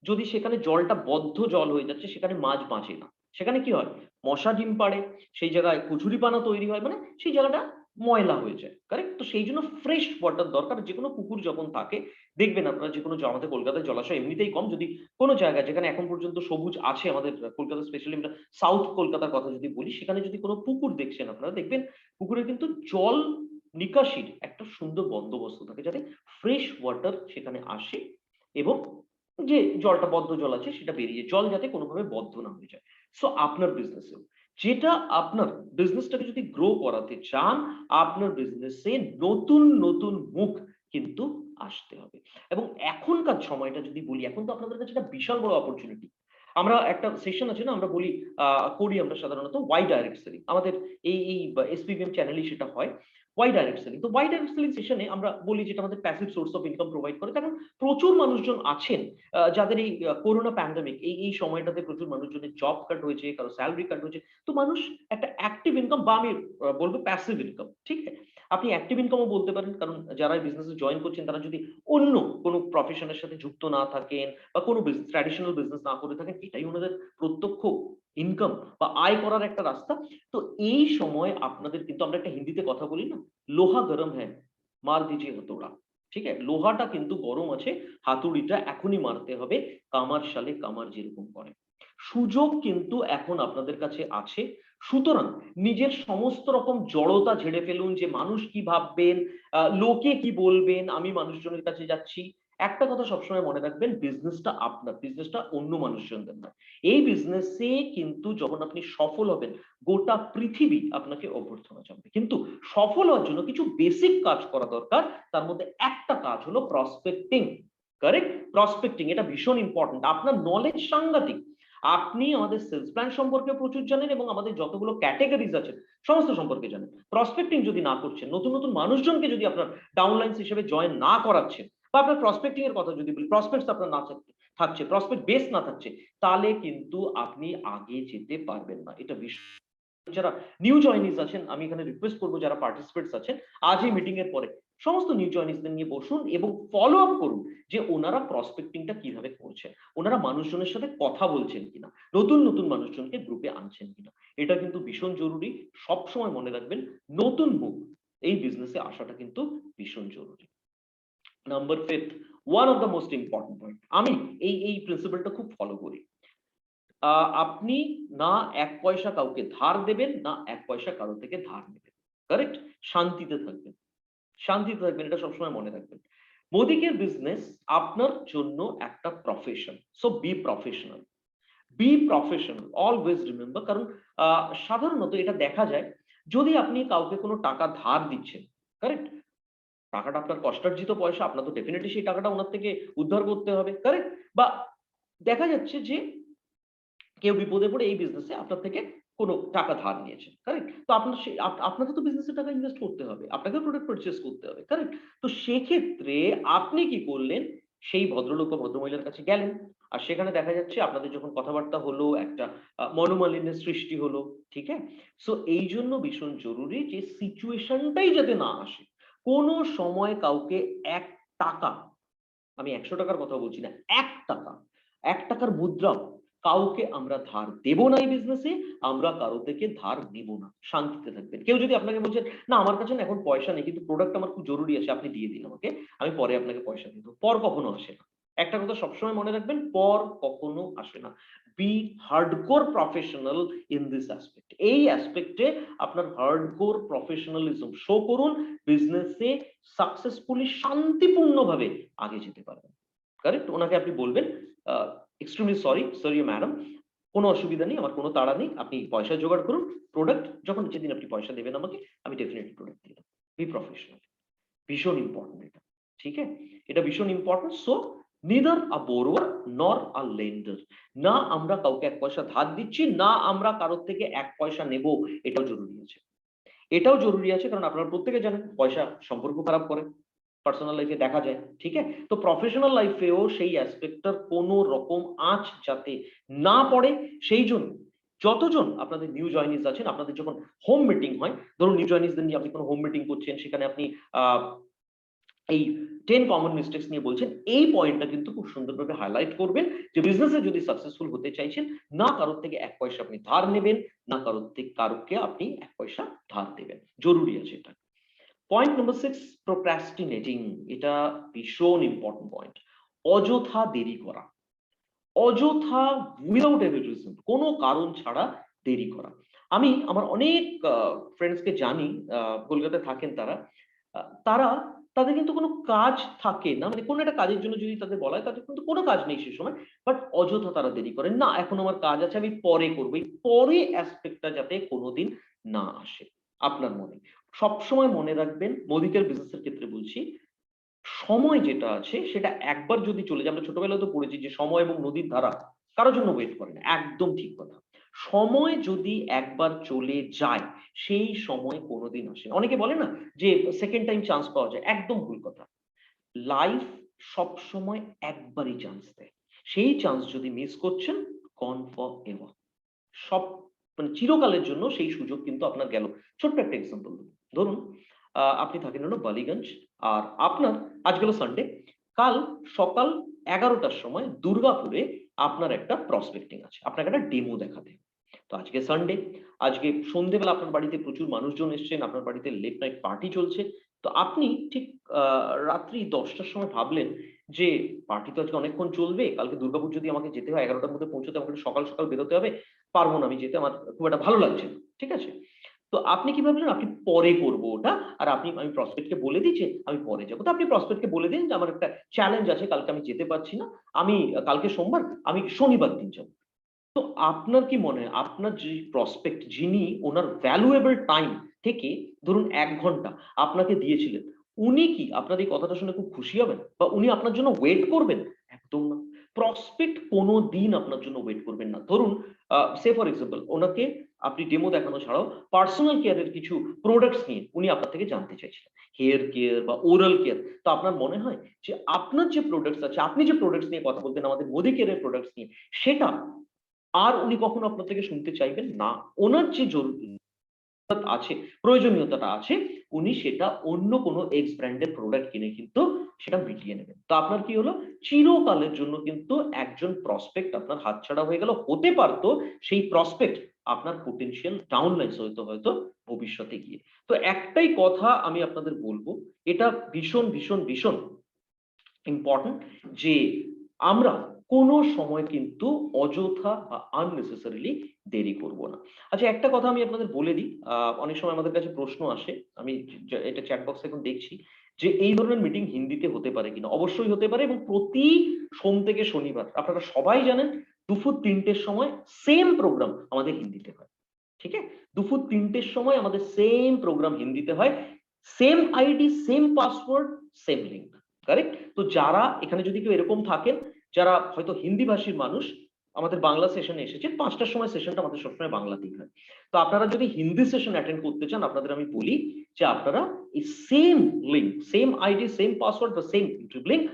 যদি সেখানে জলটা বদ্ধ জল হয়ে যাচ্ছে, সেখানে মাছ বাঁচে না। সেখানে কি হয়, মশা ডিম পাড়ে, সেই জায়গায় কচুরিপানা তৈরি হয়, মানে সেই জায়গাটা ময়লা হয়ে যায়, কারেক্ট। তো সেই জন্য ফ্রেশ ওয়াটার দরকার। যে কোনো পুকুর যখন থাকে, দেখবেন আপনারা যে কোনো আমাদের কলকাতায় জলাশয় এমনিতেই কম, যদি কোনো জায়গায় যেখানে এখন পর্যন্ত সবুজ আছে আমাদের কলকাতা, স্পেশালি আমরা সাউথ কলকাতার কথা যদি বলি, সেখানে যদি কোনো পুকুর দেখছেন আপনারা, দেখবেন পুকুরে কিন্তু জল নিকাশির একটা সুন্দর বন্দোবস্ত থাকে, যাতে ফ্রেশ ওয়াটার সেখানে আসে, এবং যে জলটা বদ্ধ জল আছে সেটা বেরিয়ে, জল যাতে কোনোভাবে বদ্ধ না হয়ে যায়। সো আপনার বিজনেসেও যেটা, আপনার বিজনেসটাকে যদি গ্রো করাতে চান, আপনার বিজনেসে নতুন নতুন মুখ কিন্তু আসতে হবে। এবং এখনকার সময়টা যদি বলি, এখন তো আপনাদের কাছে একটা বিশাল বড় অপরচুনিটি। আমরা একটা সেশন আছে না, আমরা বলি করি আমরা সাধারণত ওয়াই ডাইরেক্ট সেলিং, আমাদের এই SPVM চ্যানেলে সেটা হয়, ওয়াই ডাইরেক্ট সেলিং। তো ওয়াই ডাইরেক্ট সেলিং সেশনে আমরা বলি যেটা আমাদের passive source of income provide করে। কারণ প্রচুর মানুষজন আছেন যাদের এই করোনা প্যান্ডেমিক এই সময়টাতে প্রচুর মানুষজনের জব কাট হয়েছে, কারো স্যালারি কাট হয়েছে। তো মানুষ একটা অ্যাক্টিভ ইনকাম, বা আমি বলবো প্যাসিভ ইনকাম, ঠিক আছে? আপনি অ্যাক্টিভ ইনকামও বলতে পারেন, কারণ যারা বিজনেসে জয়েন করছেন তারা যদি অন্য কোনো প্রফেশনের সাথে যুক্ত না থাকেন, বা কোনো ট্র্যাডিশনাল বিজনেস না করে থাকেন, এটাই ওনাদের প্রত্যক্ষ ইনকাম বা আয় করার একটা রাস্তা। তো এই সময় আপনাদের কিন্তু, আমরা একটা হিন্দিতে কথা বলি না, লোহা গরম হ্যাঁ, মার দিজিয়ে হতোড়া। ঠিক আছে, লোহাটা কিন্তু গরম আছে, হাতুড়িটা এখনই মারতে হবে, কামার শালে কামার যেরকম করে। সুযোগ কিন্তু এখন আপনাদের কাছে আছে। সুতরাং নিজের সমস্ত রকম জড়তা ঝেড়ে ফেলুন, যে মানুষ কি ভাববেন, লোকে কি বলবেন, আমি মানুষজনের কাছে যাচ্ছি। একটা কথা সবসময় মনে রাখবেন, বিজনেসটা আপনার, বিজনেসটা অন্য মানুষজনদের না। এই বিজনেসে কিন্তু যখন আপনি সফল হবেন, গোটা পৃথিবী আপনাকে অভ্যর্থনা জানাবে। কিন্তু সফল হওয়ার জন্য কিছু বেসিক কাজ করা দরকার। তার মধ্যে একটা কাজ হলো প্রসপেক্টিং, কারেক্ট, প্রসপেক্টিং। এটা ভীষণ ইম্পর্টেন্ট। আপনার নলেজ সাংঘাতিক, আপনি আমাদের সেলস প্ল্যান সম্পর্কে প্রচুর জানেন, এবং আমাদের যতগুলো ক্যাটেগরিজ আছে সমস্ত সম্পর্কে জানেন। প্রসপেক্টিং যদি না করছেন, নতুন নতুন মানুষজনকে যদি আপনার ডাউনলাইন্স হিসেবে জয়েন না করাচ্ছেন, বা আপনার প্রসপেক্টিং এর কথা যদি বলি, প্রসপেক্টস আপনার না থাকছে, প্রসপেক্ট বেস না থাকছে, তাহলে কিন্তু আপনি আগে যেতে পারবেন না। এটা যারা নিউ জয়েনিজ আছেন, আমি এখানে রিকোয়েস্ট করবো, যারা পার্টিসিপেটস আছেন, আজ এই মিটিং এর পরে সমস্ত নিউ জয়েনিজদের নিয়ে বসুন এবং ফলো আপ করুন যে ওনারা প্রসপেক্টিংটা কিভাবে করছেন, ওনারা মানুষজনের সাথে কথা বলছেন কিনা, নতুন নতুন মানুষজনকে গ্রুপে আনছেন কিনা। এটা কিন্তু ভীষণ জরুরি। সব সময় মনে রাখবেন, নতুন মুখ এই বিজনেসে আসাটা কিন্তু ভীষণ জরুরি। Number fifth, one of the most important point, আমি এই প্রিন্সিপালটা খুব ফলো করি। আপনি না ১ পয়সা কাউকে ধার দেবেন, না ১ পয়সা কারো থেকে ধার নেবেন। কারেক্ট? শান্তিতে থাকবেন। শান্তিতে থাকবেন, এটা সবসময় মনে রাখবেন। মোদিকের বিজনেস আপনার জন্য একটা profession. So be professional. Be professional, always remember. কারণ সাধারণত এটা দেখা যায়, যদি আপনি কাউকে কোনো টাকা ধার দিচ্ছেন, কারেক্ট? টাকাটা আপনার কষ্টার্জিত পয়সা, আপনার তো ডেফিনিটলি সেই টাকাটা উনার থেকে উদ্ধার করতে হবে, কারেক্ট? বা দেখা যাচ্ছে যে কেউ বিপদে পড়ে এই বিজনেসে আপনার থেকে কোনো টাকা ধার নিয়েছে, কারেক্ট? তো আপনার আপনাকে তো বিজনেসে টাকা ইনভেস্ট করতে হবে, আপনাকেও প্রোডাক্ট পারচেজ করতে হবে, কারেক্ট? তো সেক্ষেত্রে আপনি কি করলেন, সেই ভদ্রলোক বা ভদ্রমহিলার কাছে গেলেন, আর সেখানে দেখা যাচ্ছে আপনাদের যখন কথাবার্তা হলো, একটা মনোমালিন্যের সৃষ্টি হলো, ঠিক আছে? সো এই জন্য ভীষণ জরুরি যে সিচুয়েশনটাই যাতে না আসে। কোনো সময় কাউকে ৳১, আমি ৳১০০ কথা বলছি না, ৳১, ৳১ মুদ্রাও কাউকে আমরা ধার দেব না এই বিজনেসে, আমরা কারো থেকে ধার নিব না। শান্তিতে থাকবেন। কেউ যদি আপনাকে বলছেন, "না আমার কাছে না এখন পয়সা নেই, কিন্তু প্রোডাক্ট আমার খুব জরুরি আছে, আপনি দিয়ে দিন আমাকে। আমি পরে আপনাকে পয়সা দিয়ে দেব।" পর কখনো আসে না। একটা কথা সবসময় মনে রাখবেন, পর কখনো আসে না। Be hardcore professional in this aspect. এই অ্যাসপেক্টে আপনার হার্ডকোর প্রফেশনালিজম শো করুন, বিজনেসে সাকসেসফুলি শান্তিপূর্ণভাবে আগে যেতে পারবেন। কারেক্ট? উনাকে আপনি বলবেন, আ "এক্সট্রিমলি সরি, সরি ম্যাডাম, কোন অসুবিধা নেই, আমার কোন তাড়া নেই। আপনি পয়সা জোগাড় করুন। প্রোডাক্ট যখন যেদিন আপনি পয়সা দেবেন আমাকে, আমি ডেফিনিটলি প্রোডাক্ট দিয়ে দেব।" Be professional. ভীষণ ইম্পোর্টেন্ট এটা। ঠিক আছে? এটা ভীষণ important. So neither a borrower nor a lender। না আমরা কাউকে ১ পয়সা ধার দিচ্ছি, না আমরা কারো থেকে ১ পয়সা নেব। এটাও জরুরি আছে। এটাও জরুরি আছে, কারণ আপনারা প্রত্যেকে জানেন পয়সা সম্পর্ক খারাপ করে। পার্সোনাল লাইফ এ দেখা যায়। ঠিক আছে? তো প্রফেশনাল লাইফ এও সেই অ্যাসপেক্ট টার কোন রকম আঁচ যাতে না পড়ে, সেইজন্য যতজন আপনাদের নিউ জয়েনিজ আছেন, আপনাদের যখন হোম মিটিং হয়, ধরুন নিউ জয়েনিজদের নিয়ে আপনি কোন হোম মিটিং করছেন, সেখানে আপনি আ এই 10 কমন মিস্টেকস নিয়ে বলছেন, এই পয়েন্টটা কিন্তু খুব সুন্দরভাবে হাইলাইট করবেন যে বিজনেসে যদি সাকসেসফুল হতে চাইছেন, না কারো থেকে ১ পয়সা আপনি ধার নেবেন, না কারোকে আপনি ১ পয়সা ধার দেবেন। জরুরি আছে এটা। Point number 6, procrastinating। এটা ভীষণ ইম্পোর্টেন্ট পয়েন্ট। অযথা দেরি করা। অযথা উইথআউট এনি রিজন, কোন কারণ ছাড়া দেরি করা। আমি আমার অনেক ফ্রেন্ডস কে জানি, কলকাতায় থাকেন তারা। আ তারা তাদের কিন্তু কোন কাজ থাকে না। মানে কোন একটা কাজের জন্য যদি তাদের বলা হয়, তাদের কিন্তু কোন কাজ নেই সে সময়। বাট অযথা তারা দেরি করেন। না, এখন আমার কাজ আছে, আমি পরে করব। এই পরে অ্যাসপেক্ট টা যাতে কোনদিন না আসে আপনার মনে। সবসময় মনে রাখবেন, মদিকের বিজনেস এর ক্ষেত্রে বলছি, সময় যেটা আছে সেটা একবার যদি চলে যায়, আমরা ছোটবেলায় তো পড়েছি যে সময় এবং নদীর ধারা কারোর জন্য ওয়েট করে না। একদম ঠিক কথা। সময় যদি একবার চলে যায়, সেই সময় কোনদিন আসে না। অনেকে বলে না যে সেকেন্ড টাইম চান্স পাওয়া যায়। একদম ভুল কথা। লাইফ সবসময় একবারই চান্স দেয়। সেই চান্স যদি মিস করছেন, গন ফর এভার। সব মানে চিরকালের জন্য সেই সুযোগ কিন্তু আপনার গেল। ছোট্ট একটা এক্সাম্পল দেব। ধরুন আপনি থাকেন হলো বালিগঞ্জ, আর আপনার আজ গেল সানডে, কাল সকাল ১১ টার সময় দুর্গাপুরে আপনার একটা প্রসপেক্টিং আছে। আপনাকে একটা ডেমো দেখাতে হবে। তো আজকে সানডে, আজকে সন্ধ্যেবেলা আপনার বাড়িতে প্রচুর মানুষজন এসছেন, আপনার বাড়িতে লেট নাইট পার্টি চলছে। তো আপনি ঠিক আ রাত্রি ১০ টার সময় ভাবলেন যে, "পার্টি তো আজকে অনেকক্ষণ চলবে। কালকে দুর্গাপুর যদি আমাকে যেতে হয়, ১১ টার মধ্যে পৌঁছতে আমাকে একটু সকাল, সকাল বেরোতে হবে। পারব না আমি যেতে, আমার খুব একটা ভালো লাগছে না।" ঠিক আছে? তো আপনি কি ভাবলেন? আপনি পরে করব ওটা। আর আমি প্রসপেক্ট কে বলে দিই যে আমি পরে যাব। তো আপনি প্রসপেক্ট কে বলে দিন যে আমার একটা চ্যালেঞ্জ আছে, কালকে আমি যেতে পারছি না। আমি কালকে সোমবার, আমি শনিবার দিন যাব। তো আপনার কি মনে হয়, আপনার যে প্রসপেক্ট, যিনি উনার ভ্যালুয়েবল টাইম থেকে ধরুন ১ ঘন্টা আপনাকে দিয়েছিলেন, উনি কি আপনার এই কথাটা শুনে খুব খুশি হবেন? বা উনি আপনার জন্য ওয়েট করবেন? একদম না। প্রসপেক্ট কোনদিন আপনার জন্য ওয়েট করবেন না। ধরুন সে ফর এক্সাম্পল, উনাকে আপনি ডেমো দেখানো ছাড়াও পার্সোনাল কেয়ার এর কিছু প্রোডাক্টস নিয়ে উনি আপনার থেকে জানতে চাইছিলেন। হেয়ার কেয়ার বা ওরাল কেয়ার। তো আপনার মনে হয় যে আপনার যে প্রোডাক্টস আছে, আপনি যে প্রোডাক্টস নিয়ে কথা বলতেন আমাদের মোদি কেয়ার এর প্রোডাক্টস নিয়ে, সেটা আর উনি কখনো আপনার থেকে শুনতে চাইবেন না। উনার যে আছে, প্রয়োজনীয়তাটা আছে, উনি সেটা অন্য কোনো এক্স ব্র্যান্ডের প্রোডাক্ট কিনে কিন্তু সেটা মিটিয়ে নেবেন। তো আপনার কি হলো? চিরকালের জন্য কিন্তু একজন প্রসপেক্ট আপনার হাতছাড়া হয়ে গেল। হতে পারত সেই প্রসপেক্ট আপনার পোটেনশিয়াল ডাউনলাইনস হয়তো ভবিষ্যতে গিয়ে। তো একটাই কথা আমি আপনাদের বলব, এটা ভীষণ, ভীষণ, ভীষণ ইম্পোর্টেন্ট যে আমরা কোনো সময় কিন্তু অযথা বা আননেসেসারিলি দেরি করব না। আচ্ছা, একটা কথা আমি আপনাদের বলে দিই, অনেক সময় আমাদের কাছে প্রশ্ন আসে, আমি এটা চ্যাট বক্সে এখন দেখছি, যে এই ধরনের মিটিং হিন্দিতে হতে পারে কিনা। অবশ্যই হতে পারে, এবং প্রতি সোম থেকে শনিবার আপনারা সবাই জানেন দুপুর ৩টের সময় সেম প্রোগ্রাম আমাদের হিন্দিতে হয়। ঠিক আছে, দুপুর ৩টের সময় আমাদের সেম প্রোগ্রাম হিন্দিতে হয়, same ID, same password, same link. Correct? তো যারা এখানে যদি কেউ এরকম থাকেন যারা হয়তো হিন্দি ভাষীর মানুষ, আমাদের বাংলা সেশনে এসেছেন, ৫টার সময় সেশনটা আমাদের সবসময় বাংলাতেই হয়। তো আপনারা যদি হিন্দি সেশন অ্যাটেন্ড করতে চান, আপনাদের আমি বলি যে আপনারা এই same link, same ID, same password বা সেম ইউটিউব লিঙ্ক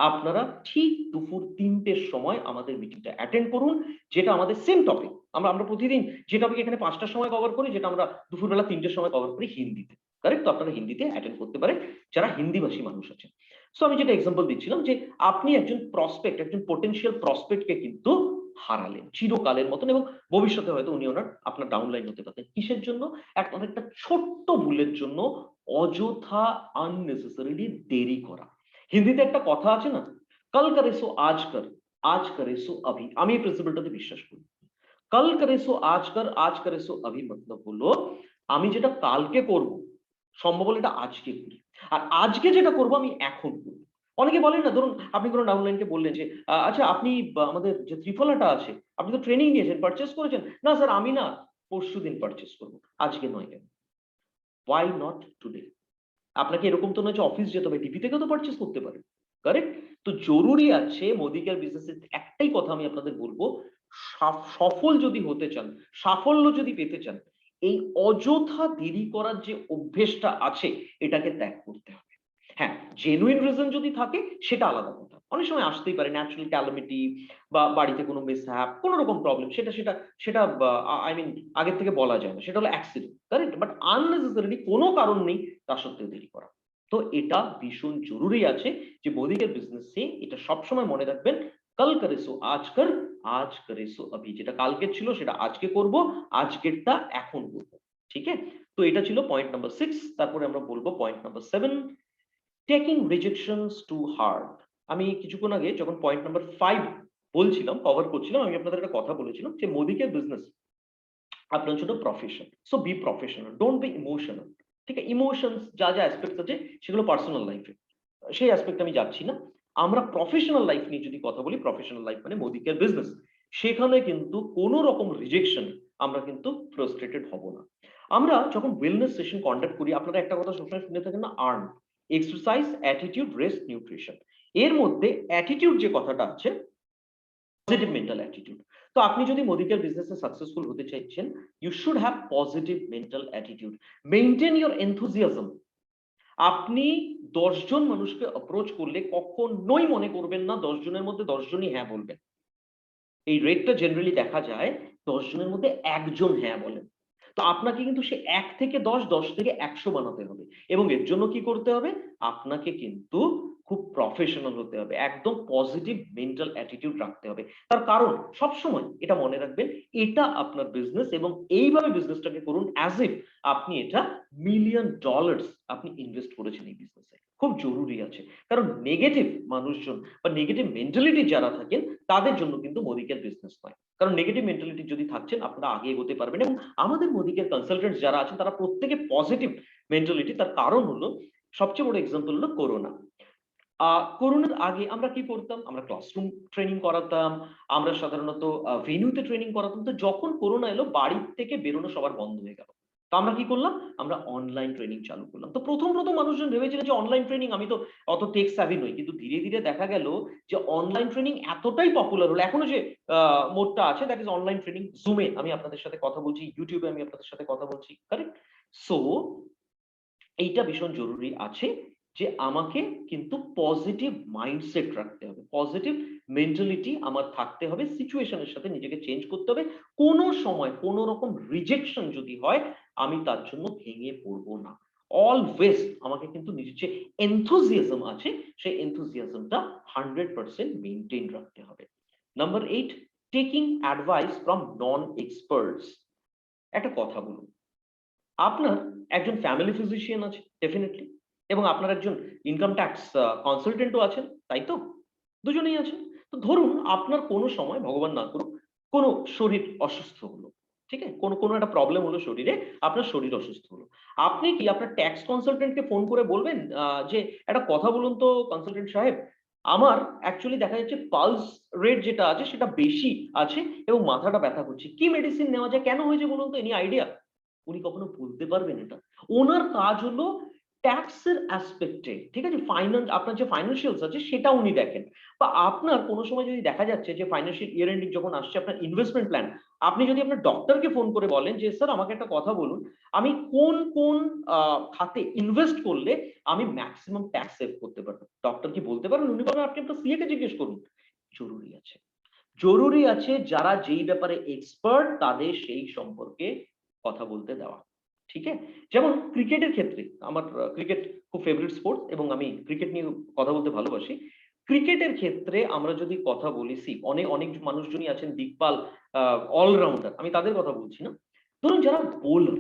আপনারা ঠিক দুপুর ৩টের সময় আমাদের মিটিংটা অ্যাটেন্ড করুন, যেটা আমাদের সেম টপিক। আমরা প্রতিদিন যে টপিক এখানে ৫টার সময় কভার করি, যেটা আমরা দুপুরবেলা ৩টের সময় কভার করি হিন্দিতে। কারেক্ট? তো আপনারা হিন্দিতে অ্যাটেন্ড করতে পারেন যারা হিন্দিভাষী মানুষ আছেন। সো আমি যেটা এক্সাম্পল দিচ্ছিলাম যে আপনি একজন প্রসপেক্ট, একজন পটেনশিয়াল প্রসপেক্টকে কিন্তু হারালেন চিরকালের মতন, এবং ভবিষ্যতে হয়তো উনি আপনার ডাউনলাইন হতে পারতেন। কিসের জন্য? একটা ছোট্ট ভুলের জন্য অযথা আননেসেসারিলি দেরি করা। হিন্দিতে একটা কথা আছে না, কাল করে সো আজ করে সো আভি। আমি এই প্রিন্সিপালটাতে বিশ্বাস করি। কাল করে সো আজ করে সো আভি মতলব হলো আমি যেটা কালকে করব সম্ভব হলে এটা আজকে করি, আর আজকে যেটা করব আমি এখন করব। অনেকে বলেন না, ধরুন আপনি কোনো ডাউনলাইনকে বললেন যে আচ্ছা আপনি আমাদের যে ত্রিফলাটা আছে আপনি তো ট্রেনিং নিয়েছেন, পারচেস করেছেন। না স্যার, আমি না পরশুদিন পারচেস করব, আজকে নয় কেন? Why not today? আপনাকে এরকম তো নয় যে অফিস যেতে হবে, ডিপি থেকেও তো পারচেস করতে পারেন। কারেক্ট? তো জরুরি আছে মোদি কেয়ার বিজনেসের একটাই কথা আমি আপনাদের বলবো, সফল যদি হতে চান, সাফল্য যদি পেতে চান, এই অযথা দেরি করার যে অভ্যেসটা আছে এটাকে ত্যাগ করতে হবে। হ্যাঁ, জেনুইন রিজন যদি থাকে সেটা আলাদা কথা। অনেক সময় আসতেই পারে ন্যাচারাল ক্যালামিটি বা বাড়িতে কোনো মিসহ্যাপ, কোনো রকম প্রবলেম, সেটা সেটা সেটা আই মিন আগের থেকে বলা যায় না, সেটা হলো অ্যাক্সিডেন্ট। কারেক্ট? বাট আননেসেসারিলি কোনো কারণ নেই তা সত্ত্বেও দেরি করা। তো এটা ভীষণ জরুরি আছে যে মোদিকের বিজনেসে এটা সবসময় মনে রাখবেন, কাল করে সো আজ করে সো অভি। যেটা কালকে ছিল সেটা আজকে করব, আজকেরটা এখন করব। ঠিক আছে? তো এটা ছিল পয়েন্ট নাম্বার 6। তারপরে আমরা বলবো point number 7, taking rejections too hard. আমি কিছুক্ষণ আগে যখন পয়েন্ট নাম্বার 5 বলছিলাম, কভার করছিলাম, আমি আপনাদের একটা কথা বলেছিলাম যে মোদিকের বিজনেস আপনার জন্য profession. So be professional, don't be emotional. ঠিক আছে? ইমোশনস যা যা অ্যাসপেক্ট আছে সেগুলো পার্সোনাল লাইফে, সেই অ্যাসপেক্ট আমি যাচ্ছি না। আমরা প্রফেশনাল লাইফ নিয়ে যদি কথা বলি, প্রফেশনাল লাইফ মানে মোদি কেয়ার বিজনেস, সেখানে কিন্তু কোনো রকম রিজেকশন আমরা কিন্তু ফ্রাস্ট্রেটেড হব না। আমরা যখন ওয়েলনেস সেশন কন্ডাক্ট করি, আপনারা একটা কথা সবসময় শুনে থাকেন না, earn, exercise, attitude, rest, nutrition. এর মধ্যে অ্যাটিটিউড যে কথাটা আছে, পজিটিভ মেন্টাল অ্যাটিটিউড। তো আপনি যদি মোদিকের বিজনেসে সাকসেসফুল হতে চাইছেন, you should have positive mental attitude, maintain your enthusiasm. আপনি ১০ জন মানুষকে অ্যাপ্রোচ করলে কখনোই মনে করবেন না ১০ জনের মধ্যে ১০ জনই হ্যাঁ বলবেন। এই রেটটা জেনারেলি দেখা যায় ১০ জনের মধ্যে ১ জন হ্যাঁ বলেন। তো আপনাকে কিন্তু সে ১ থেকে ১০, ১০ থেকে ১০০ বানাতে হবে, এবং এর জন্য কি করতে হবে? আপনাকে কিন্তু খুব প্রফেশনাল হতে হবে। একদম পজিটিভ মেন্টাল অ্যাটিটিউড রাখতে হবে। তার কারণ সবসময় এটা মনে রাখবেন, এটা আপনার বিজনেস, এবং এইভাবে বিজনেসটাকে করুন অ্যাজ ইফ আপনি এটা মিলিয়ন ডলার্স আপনি ইনভেস্ট করেছেন এই বিজনেসে। খুব জরুরি আছে। কারণ নেগেটিভ মানুষজন বা নেগেটিভ মেন্টালিটি যারা থাকেন তাদের জন্য কিন্তু মোদিকের বিজনেস নয়। কারণ নেগেটিভ মেন্টালিটি যদি থাকছেন আপনারা আগে এগোতে পারবেন, এবং আমাদের মোদিকের কনসালটেন্টস যারা আছেন তারা প্রত্যেকে পজিটিভ মেন্টালিটি। তার কারণ হলো, সবচেয়ে বড় এক্সাম্পল হলো করোনা। করোনার আগে আমরা কি করতাম? আমরা ক্লাসরুম ট্রেনিং করাতাম, আমরা সাধারণত ভেন্যুতে ট্রেনিং করাতাম। তো যখন করোনা এলো বাড়ি থেকে বেরোনো সবার বন্ধ হয়ে গেল। তো আমরা কি করলাম? আমরা অনলাইন ট্রেনিং চালু করলাম। তো ১ম মানুষজন ভেবেছিলেন যে অনলাইন ট্রেনিং, আমি তো অত টেক স্যাভি নই। কিন্তু ধীরে, ধীরে দেখা গেল যে অনলাইন ট্রেনিং এতটাই পপুলার হলো। এখনো যে মোডটা আছে that is online training. Zoom এ আমি আপনাদের সাথে কথা বলছি, YouTube এ আমি আপনাদের সাথে কথা বলছি। কারেক্ট? সো এইটা ভীষণ জরুরি আছে যে আমাকে কিন্তু পজিটিভ মাইন্ডসেট রাখতে হবে, পজিটিভ মেন্টালিটি আমার থাকতে হবে, সিচুয়েশনের সাথে নিজেকে চেঞ্জ করতে হবে। কোনো সময় কোনো রকম রিজেকশন যদি হয় আমি তার জন্য ভেঙে পড়বো না। অলওয়েজ আমাকে কিন্তু নিজের যে এনথুজিয়াজম আছে সেই এনথুজিয়াজমটা 100% মেনটেন রাখতে হবে। Number 8, taking advice from non experts. একটা কথা বলুন, আপনার একজন ফ্যামিলি ফিজিশিয়ান আছে ডেফিনেটলি, এবং আপনার একজন ইনকাম ট্যাক্স কনসালটেন্টও আছেন, তাই তো? দুজনেই আছেন। তো ধরুন আপনার কোনো সময় ভগবান না করুক কোনো শরীর অসুস্থ হলো, ঠিক আছে, কোনো কোনো একটা প্রবলেম হলো শরীরে, আপনার শরীর অসুস্থ হলো, আপনি কি আপনার ট্যাক্স কনসালটেন্টকে ফোন করে বলবেন যে একটা কথা বলুন তো কনসালটেন্ট সাহেব, আমার অ্যাকচুয়ালি দেখা যাচ্ছে পালস রেট যেটা আছে সেটা বেশি আছে এবং মাথাটা ব্যথা করছে, কি মেডিসিন নেওয়া যায়, কেন হয়েছে বলুন তো, এনি আইডিয়া? উনি কখনো বলতে পারবেন এটা? ওনার কাজ হলো ট্যাক্সের অ্যাসপেক্টে, ঠিক আছে, ফাইন্যান্স, আপনার যে ফাইন্যান্সিয়ালস আছে সেটা উনি দেখেন। বা আপনার কোনো সময় যদি দেখা যাচ্ছে যে ফাইন্যান্সিয়াল ইয়ার এন্ডিং যখন আসছে, আপনার ইনভেস্টমেন্ট প্ল্যান, আপনি যদি আপনার ডক্টরকে ফোন করে বলেন যে স্যার আমাকে একটা কথা বলুন, আমি কোন কোন খাতে ইনভেস্ট করলে আমি ম্যাক্সিমাম ট্যাক্স সেভ করতে পারবো, ডক্টর কি বলতে পারবেন? উনি বলেন আপনি আপনার সিএ কে জিজ্ঞেস করুন। জরুরি আছে, জরুরি আছে যারা যেই ব্যাপারে এক্সপার্ট তাদের সেই সম্পর্কে কথা বলতে দেওয়া, ঠিক আছে? যেমন ক্রিকেটের ক্ষেত্রে, আমার ক্রিকেট খুব ফেভারিট স্পোর্টস এবং আমি ক্রিকেট নিয়ে কথা বলতে ভালোবাসি। ক্রিকেটের ক্ষেত্রে আমরা যদি কথা বলি, অনেক অনেক মানুষজনই আছেন দিকপাল, অলরাউন্ডার, আমি তাদের কথা বলছি না। ধরুন যারা বোলার,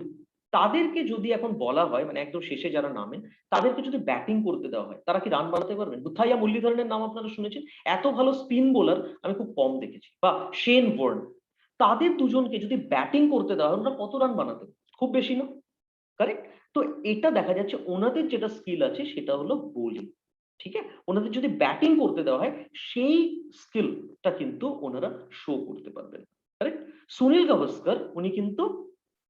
তাদেরকে যদি এখন বলা হয়, মানে একদম শেষে যারা নামেন, তাদেরকে যদি ব্যাটিং করতে দেওয়া হয়, তারা কি রান বানাতে পারবেন? বুথাইয়া মুরলীধরনের নাম আপনারা শুনেছেন, এত ভালো স্পিন বোলার আমি খুব কম দেখেছি। বা শেন ওয়ার্ন, তাদের দুজনকে যদি ব্যাটিং করতে দেওয়া হয়, ওরা কত রান বানাতে? খুব বেশি না, কারেক্ট? তো এটা দেখা যাচ্ছে ওনাদের যেটা স্কিল আছে সেটা হলো বোলিং, ঠিক আছে? ওনাদের যদি ব্যাটিং করতে দেওয়া হয়, সেই স্কিলটা কিন্তু ওনারা শো করতে পারবেন, কারেক্ট? সুনীল গাভাস্কর উনি কিন্তু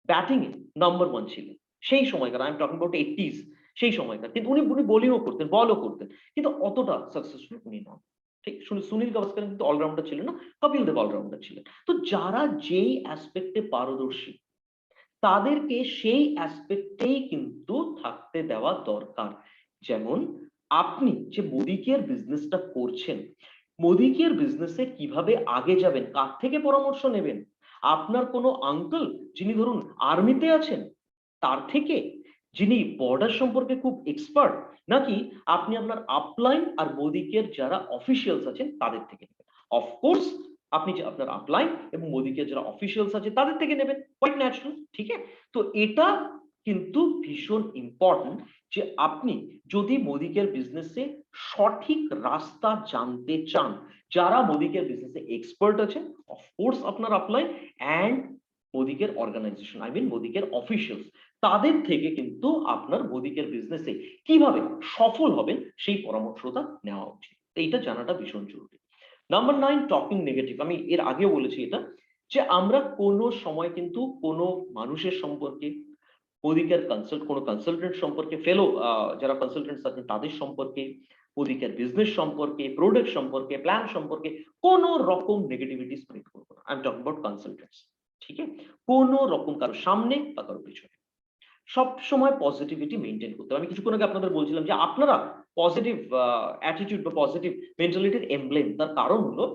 ব্যাটিং এ নাম্বার 1 ছিলেন সেই সময়কার, I am talking about 80s, সেই সময়কার। কিন্তু উনি উনি বোলিংও করতেন, বলও করতেন, কিন্তু অতটা সাকসেসফুল উনি নন। ঠিক, সুনীল গাভাস্কর কিন্তু অলরাউন্ডার ছিলেন না, কপিল দেব অলরাউন্ডার ছিলেন। তো যারা যেই অ্যাসপেক্টে পারদর্শী, তাদেরকে সেই অ্যাসপেক্টেই কিন্তু থাকতে দেওয়া দরকার। যেমন আপনি যে মোদি কেয়ার বিজনেসটা করছেন, মোদি কেয়ার বিজনেসে কিভাবে আগে যাবেন, কার থেকে পরামর্শ নেবেন? আপনার কোনো আঙ্কেল যিনি ধরুন আর্মিতে আছেন তার থেকে, যিনি বর্ডার সম্পর্কে খুব এক্সপার্ট, নাকি আপনি আপনার আপলাইন আর মোদি কেয়ার যারা অফিসিয়ালস আছেন তাদের থেকে নেবেন? অফকোর্স আপনি যে আপনার আপলাইন এবং মোদি কেয়ার যারা অফিসিয়ালস আছে তাদের থেকে নেবেন, কোয়াইট ন্যাচারাল, ঠিক আছে? তো এটা কিন্তু ভীষণ ইম্পর্টেন্ট যে আপনি যদি মোদি কেয়ার বিজনেসে সঠিক রাস্তা জানতে চান, যারা মোদি কেয়ার বিজনেসে এক্সপার্ট আছেন, অফকোর্স আপনার upline and Modicare organisation, I mean Modicare officials, তাদের থেকে কিন্তু আপনার মোদি কেয়ার বিজনেসে কিভাবে সফল হবেন সেই পরামর্শটা নেওয়া উচিত। এইটা জানাটা ভীষণ জরুরি। Number 9, talking negative. আমি এর আগেও বলেছি এটা, যে আমরা কোনো সময় কিন্তু কোনো মানুষের সম্পর্কে, ওদিকের কোনো কনসালটেন্ট সম্পর্কে, ফেলো যারা কনসালটেন্টস আছেন তাদের সম্পর্কে, ওদিকের বিজনেস সম্পর্কে, প্রোডাক্ট সম্পর্কে, প্ল্যান সম্পর্কে কোনো রকম নেগেটিভিটি স্প্রেড করবো না। I am talking about consultants, ঠিক আছে? কোনো রকম কারো সামনে বা কারো পিছনে সবসময় পজিটিভিটি মেইনটেইন করতে হবে। আমি কিছুক্ষণ আগে আপনাদের বলছিলাম যে আপনারা পজিটিভ অ্যাটিটিউড বা পজিটিভ মেন্টালিটির এমব্লেম। তার কারণ হলো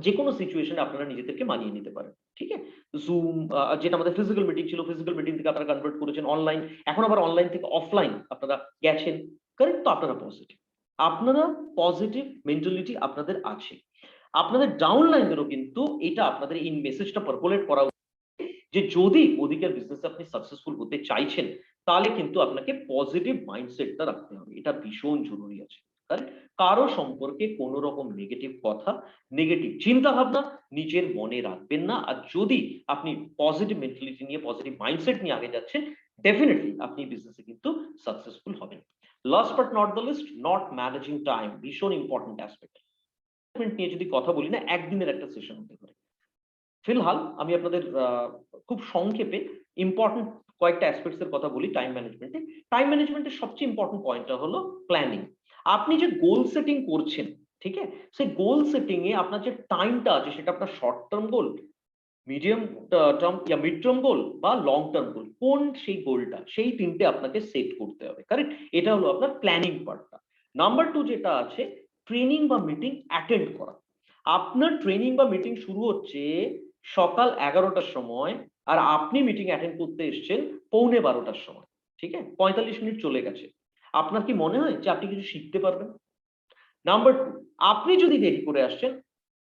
যেকোনো সিচুয়েশনে আপনারা নিজেদেরকে মানিয়ে নিতে পারেন। ঠিক আছে? জুম, যেটা আমাদের ফিজিক্যাল মিটিং ছিল, ফিজিক্যাল মিটিং থেকে আপনারা কনভার্ট করেছেন অনলাইন। এখন আবার অনলাইন থেকে অফলাইন আপনারা গেছেন। কারেক্ট? তো আপনারা পজিটিভ। আপনারা পজিটিভ মেন্টালিটি আপনাদের আছে। আপনাদের ডাউনলাইনেরও কিন্তু এটা আপনাদের এই মেসেজটা পারকোলেট করা যে যদি ওদিকের বিজনেসে আপনি সাকসেসফুল হতে চাইছেন, তাহলে কিন্তু আপনাকে পজিটিভ মাইন্ডসেটটা রাখতে হবে। এটা ভীষণ জরুরি আছে। কারণ কারো সম্পর্কে কোন রকম নেগেটিভ কথা, নেগেটিভ চিন্তা ভাবনা নিজের মনে রাখবেন না। আর যদি আপনি পজিটিভ মেন্টালিটি নিয়ে, পজিটিভ মাইন্ডসেট নিয়ে আগে যাচ্ছেন, ডেফিনিটলি আপনি বিজনেসে কিন্তু সাকসেসফুল হবেন। Last but not the least, not managing time, ভীষণ ইম্পর্টেন্ট অ্যাসপেক্ট। নিয়ে যদি কথা বলি না, একদিনের একটা সেশন হতে পারে। ফিলহাল আমি আপনাদের খুব সংক্ষেপে ইম্পর্টেন্ট কয়েকটা অ্যাসপেক্টস এর কথা বলি টাইম ম্যানেজমেন্টে। টাইম ম্যানেজমেন্টের সবচেয়ে ইম্পর্টেন্ট পয়েন্টটা হলো প্ল্যানিং। আপনি যে গোল সেটিং করছেন, ঠিক আছে? সেই গোল সেটিং এ আপনার যে টাইমটা আছে সেটা আপনার short term goal, medium term ইয়া মিড টার্ম গোল বা লং টার্ম গোল, কোন সেই গোলটা, সেই তিনটে আপনাকে সেট করতে হবে, কারেক্ট? এটা হলো আপনার প্ল্যানিং পার্টটা। নাম্বার 2 যেটা আছে, ট্রেনিং বা মিটিং অ্যাটেন্ড করা। আপনার ট্রেনিং বা মিটিং শুরু হচ্ছে সকাল 11টার সময়, আর আপনি মিটিং অ্যাটেন্ড করতে এসেছেন পৌনে 12টার সময়, ঠিক আছে? 45 মিনিট চলে গেছে। আপনার কি মনে হয় যে আপনি কিছু শিখতে পারবেন? নাম্বার 2, আপনি যদি দেরি করে আসছেন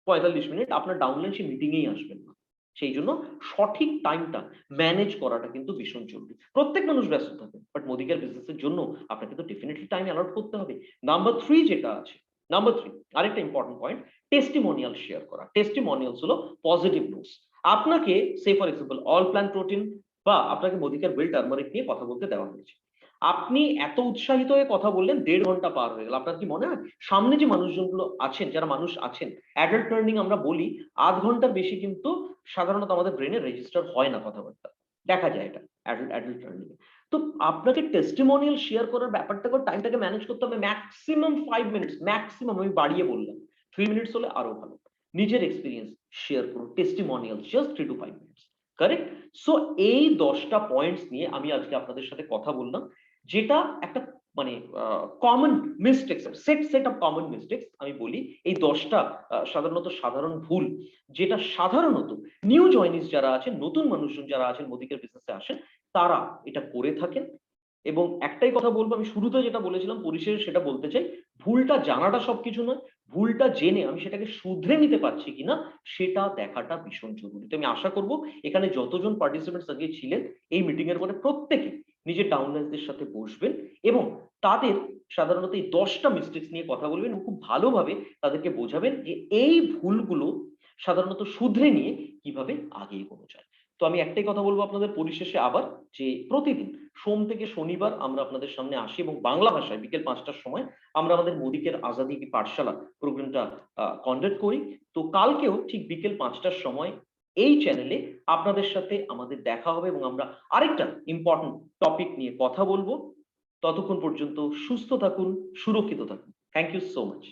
45 মিনিট, আপনার ডাউনলাইন সেই মিটিং এই আসবেন না। সেই জন্য সঠিক টাইমটা ম্যানেজ করাটা কিন্তু ভীষণ জরুরি। প্রত্যেক মানুষ ব্যস্ত থাকে, বাট মোদি কেয়ার বিজনেসের জন্য আপনাকে তো ডেফিনিটলি টাইম অ্যালট করতে হবে। নাম্বার 3 যেটা আছে, নাম্বার 3 আরেকটা ইম্পর্টেন্ট পয়েন্ট, টেস্টিমোনিয়াল শেয়ার করা। টেস্টিমোনিয়ালস হলো পজিটিভ নোটস। আপনাকে say for example all plan protein বা আপনাকে মোদিকের বিল টার্মারিক নিয়ে কথা বলতে দেওয়া হয়েছে। আপনি এত উৎসাহিত হয়ে কথা বললেন, ১.৫ ঘন্টা পার হয়ে গেল। আপনার কি মনে হয় সামনে যে মানুষজনগুলো আছেন, যারা মানুষ আছেন, অ্যাডাল্ট লার্নিং আমরা বলি ০.৫ ঘন্টার বেশি কিন্তু সাধারণত আমাদের ব্রেনে রেজিস্টার হয় না কথাবার্তা। দেখা যায় এটা অ্যাডাল্ট লার্নিং এ। তো আপনাকে টেস্টিমোনিয়াল শেয়ার করার ব্যাপারটাকে, টাইমটাকে ম্যানেজ করতে হবে ম্যাক্সিমাম ৫ মিনিটস, ম্যাক্সিমাম আমি বাড়িয়ে বললাম। ৩ মিনিটস হলে আরো ভালো। নিজের এক্সপেরিয়েন্স শেয়ার করুন, testimonial just 3 to 5 minutes. Correct? So এই ১০টা পয়েন্টস নিয়ে আমি আজকে আপনাদের সাথে কথা বললাম, যেটা একটা মানে common mistakes, set of common mistakes আমি বলি। এই ১০টা সাধারণত সাধারণ ভুল, যেটা সাধারণত নিউ জয়েনিস যারা আছেন, নতুন মানুষজন যারা আছেন মোদিকের বিজনেসে আসেন, তারা এটা করে থাকেন। এবং একটাই কথা বলবো, আমি শুরুতে যেটা বলেছিলাম পরিশেষে সেটা বলতে চাই, ভুলটা জানাটা সবকিছু নয়, ভুলটা জেনে আমি সেটাকে শুধরে নিতে পারছি কিনা সেটা দেখাটা ভীষণ জরুরি। তো আমি আশা করব এখানে যতজন পার্টিসিপেন্টস আজকে ছিলেন এই মিটিং এর পরে প্রত্যেকে নিজের ডাউনলাইনসদের সাথে বসবেন এবং তাদের সাধারণত এই ১০টা মিস্টেকস নিয়ে কথা বলবেন এবং খুব ভালোভাবে তাদেরকে বোঝাবেন যে এই ভুলগুলো সাধারণত শুধরে নিয়ে কিভাবে আগে এগোনো যায়। তো আমি একটাই কথা বলবো আপনাদের পরিশেষে আবার, যে প্রতিদিন সোম থেকে শনিবার আমরা আপনাদের সামনে আসি এবং বাংলা ভাষায় বিকেল ৫টার সময় আমরা আমাদের মোদিকের আজাদি কি পাঠশালা প্রোগ্রামটা কন্ডাক্ট করি। তো কালকেও ঠিক বিকেল ৫টার সময় এই চ্যানেলে আপনাদের সাথে আমাদের দেখা হবে এবং আমরা আরেকটা ইম্পর্টেন্ট টপিক নিয়ে কথা বলবো। ততক্ষণ পর্যন্ত সুস্থ থাকুন, সুরক্ষিত থাকুন। Thank you so much.